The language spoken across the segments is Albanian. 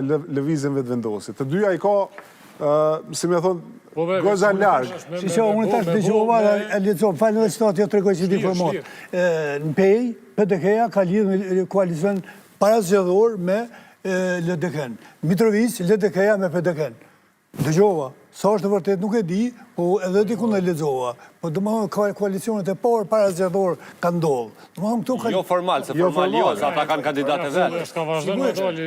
lëvizjen vetëvendosit. Të dyja i ka, si me thonë, goza largë. Shisho, unë tash dëgjova e lexova, falë edhe çfarë jo tregoj si informat. Në PEI, PDK-ja ka lidhur koalicion parazgjedhor me LDK-n. Mitrovic, LDK-ja me PDK-n. Dëgjova. Sa është vërtet nuk e di, po edhe diku në lexova. Po domethënë koalicionet e parë parazgjedhor kanë ndodhur. Domethënë këtu kanë jo formal, se formal jo, se ata kanë kandidatë vetë. Ska vazhdojnë me doli,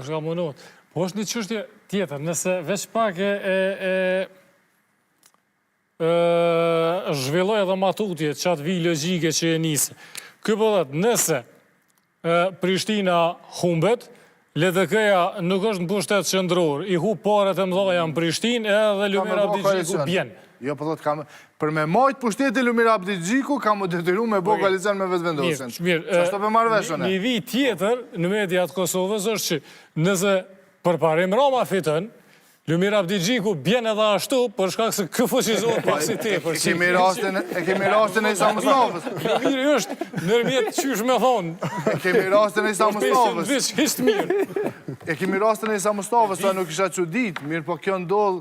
ska munot. Po është një çështje tjetër, nëse veç pak zhvilloj edhe matutje qatë vi logjike që e nisë. Ky po thotë, nëse Prishtina humbet, LDK-ja nuk është në pushtet qendror, i hu paret e mdhaja në Prishtinë edhe Lumir Abdigjiku bjen. Jo, po thotë, për me majtë pushtetin Lumir Abdigjiku, kam më detyru me bo koalicion me vetëvendosin. Qashtu për marrë veshone. Një vi tjetër në mediat Kosovës është që nëse përparim Rama fitën, Lumir Abdigjiku bjen edhe ashtu për shkak se këfuqizohet pasi tepër. E kemi rastin e Isa Mustafës. Lumiri është nërmjet qysh me thonë. E kemi rastin e Isa Mustafës. Ishtë mirë. E kemi rastin e Isa Mustafës, sa nuk isha çudit, mirë po kjo ndodh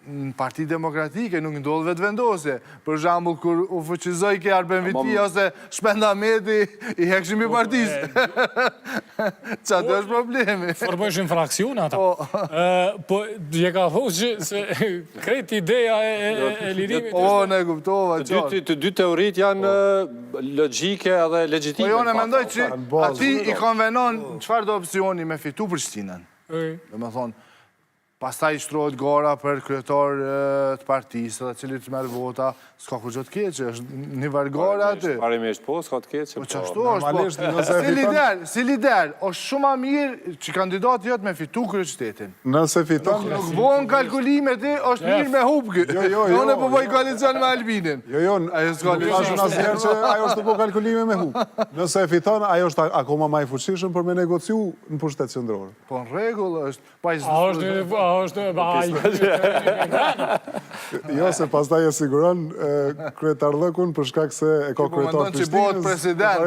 në Parti Demokratike, nuk ndodh vetëvendosje. Për shembull, kur u fuqizoi ke Arben Viti ose Shpend Ahmeti, i hekshim i partisë. Çfarë është problemi? Formojshin fraksion ata. Po, je ka thonë që se krejt ideja e lirimit... Po, ne kuptova, qartë. Të dy teorit janë logjike edhe legjitime. Po, jo, ne mendoj që ati i konvenon çfarë do opsioni me fitu Prishtinën. Dhe me thonë, pastaj shtrohet gara për kryetar të partisë, dhe cilit të merë vota, s'ka kur gjë të keqe, është një vargare aty. Parimisht po, s'ka të keqe. Po qashtu është, po. Si lider, është shumë a mirë që kandidati jëtë me fitu kryeqytetin. Nëse fiton... Nuk bojnë kalkulimet e, është mirë me hupë. Unë e po boj koalicion me Albinin. Jo, ashtë asnjëherë që ajo është të po kalkulime me hupë. Nëse fiton, ajo është akoma ma i fuqishëm për me negociu në pushtet qendror. Po në regull është... Jo, se pastaj e siguron kryetarllëkun për shkak se e ka kryetar Prishtinës. Po mendon që bëhet president.